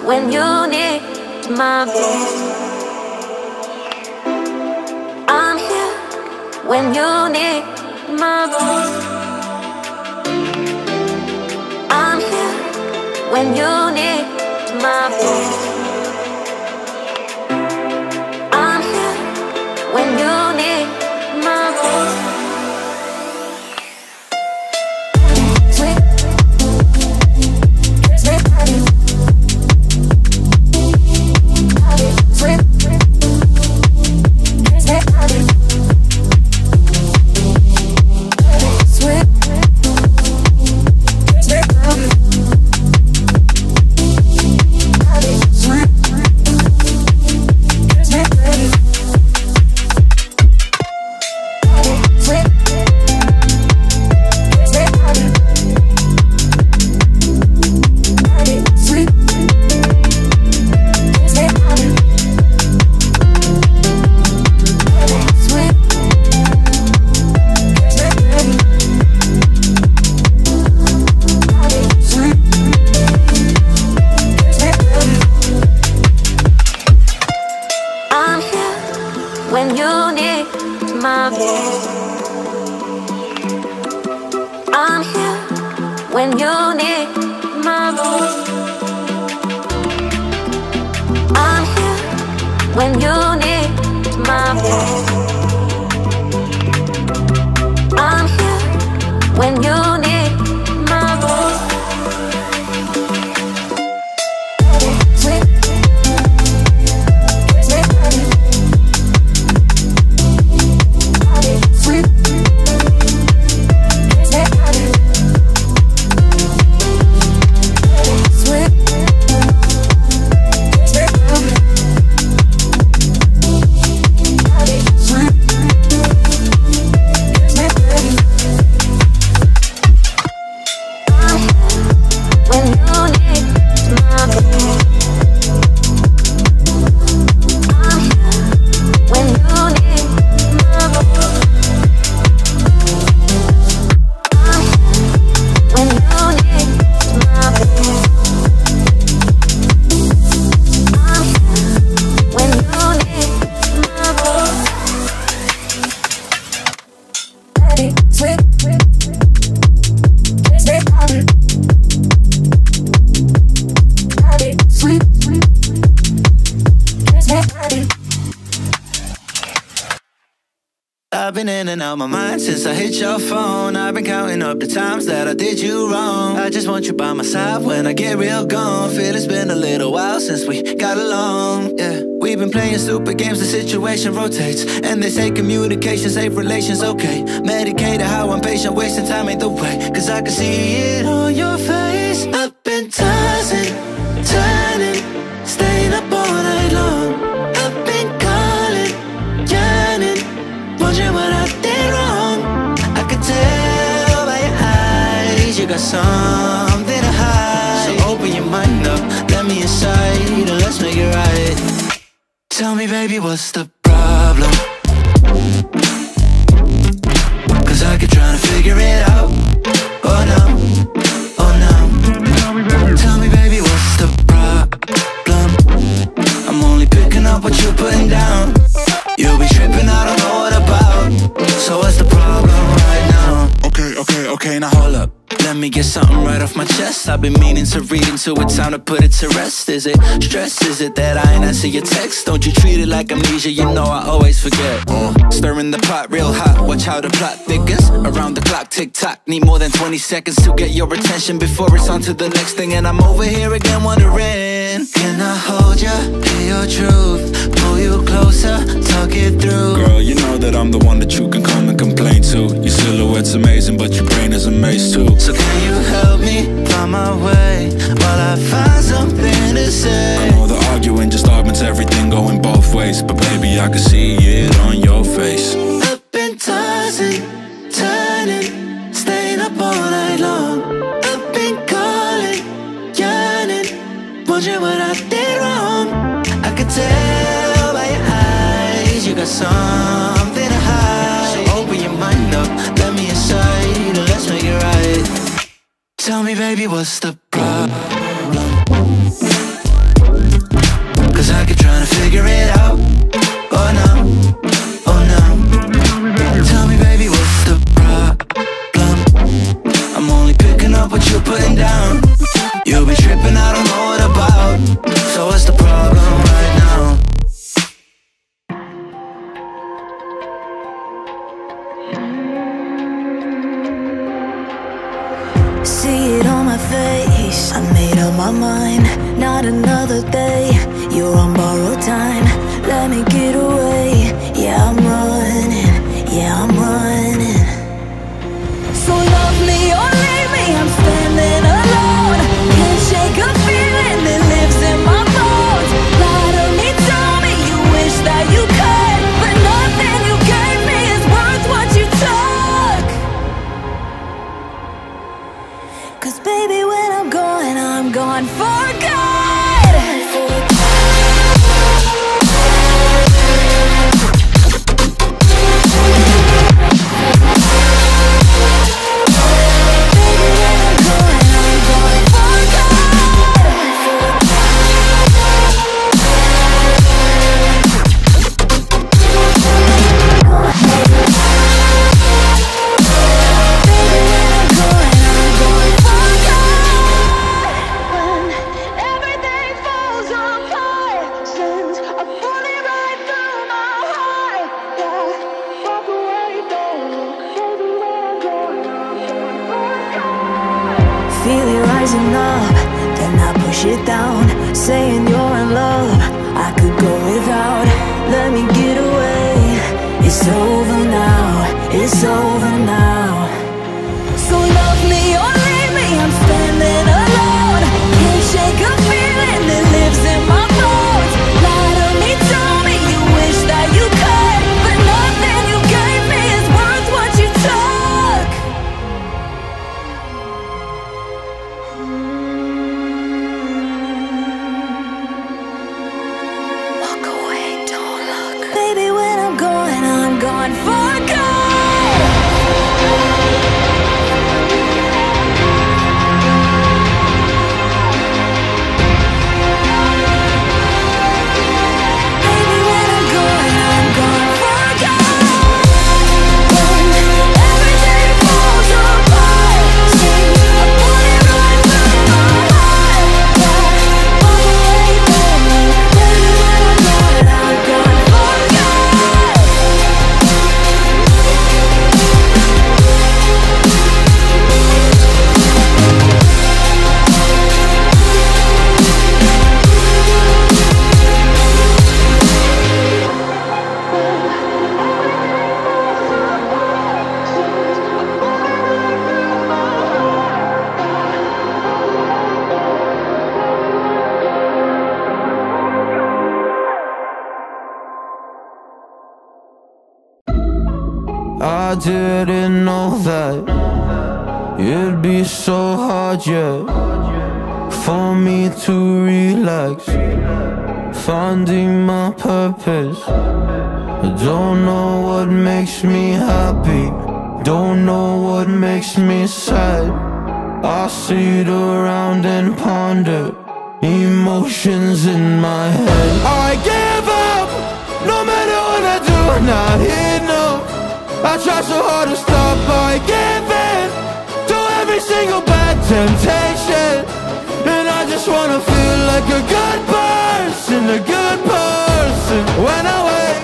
when you need my voice. I'm here when you need my voice. I'm here when you need my voice. I'm here when you need my voice. When you need my voice. I'm here when you need my voice. I'm here when you need my voice. I'm here when you need my voice. I've been in and out my mind since I hit your phone. I've been counting up the times that I did you wrong. I just want you by my side when I get real gone. Feel it's been a little while since we got along, yeah. We've been playing stupid games, the situation rotates. And they say communication, safe relations, okay. Medicated how I'm patient, wasting time ain't the way. Cause I can see it on your face. I've been tossing, turning, staying up all night long. I've been calling, yearning, wondering what I did wrong. I could tell by your eyes you got something to hide. So open your mind up, let me inside, and let's make it right. Tell me, baby, what's the problem? Cause I keep trying to figure it out. Oh no, oh no. Tell me, baby, what's the problem? I'm only picking up what you're putting down. You'll be tripping, I don't know what about. So what's the problem right now? Okay, now hold up. Let me get something right off my chest. I've been meaning to read into it, time to put it to rest. Is it stress? Is it that I ain't answer your text? Don't you treat it like amnesia, you know I always forget. Stirring the pot real hot, watch how the plot thickens. Around the clock, tick tock, need more than 20 seconds to get your attention before it's on to the next thing. And I'm over here again wondering, can I hold ya, hear your truth, pull you closer, talk it through? Girl, you know that I'm the one that you can come and complain to. Your silhouette's amazing, but your brain is a maze too. So can you help me find my way while I find something to say? I know the arguing just augments everything going both ways, but baby, I can see it on your face. I've been tossing, turning, staying up all night long. I've been calling, yearning, wondering what I did wrong. I could tell by your eyes you got something to hide. So open your mind up, let me inside, and let's make it right. Tell me, baby, what's the problem? my mind. Not another day, you're on borrowed time. Let me get away. Yeah, I'm running, yeah, I'm running. So love me or leave me, I'm standing alone. Can't shake a feeling that lives in my bones. Lie to me, tell me you wish that you could, but nothing you gave me is worth what you took. 'Cause baby, when I'm gone for good. Feel it rising up, then I push it down, saying you're in love, I could go without. Let me get away. It's over now, it's over now. So love me or leave me, I'm standing alone. Can't shake a feeling that lives in my bones. Lie to me, tell me you wish that you could, but nothing you gave me is worth what you took. Walk away, don't look. Baby, when I'm gone for good. I didn't know that it'd be so hard, yeah, for me to relax, finding my purpose. I don't know what makes me happy, don't know what makes me sad. I sit around and ponder emotions in my head. I give up, no matter what I do, not enough. I try so hard to stop, I give in to every single bad temptation. And I just wanna feel like a good person, a good person. When I wake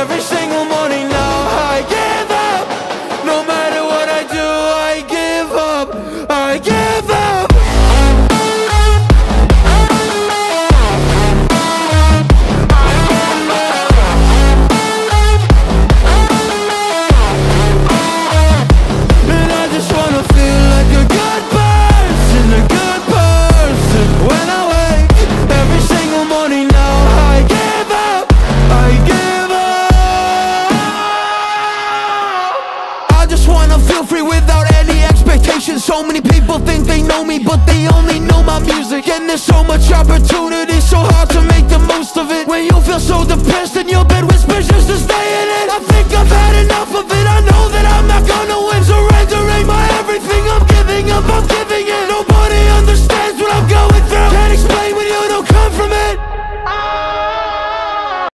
every single morning now, I give up. No matter what I do, I give up, I give up. So many people think they know me, but they only know my music. And there's so much opportunity, so hard to make the most of it. When you feel so depressed,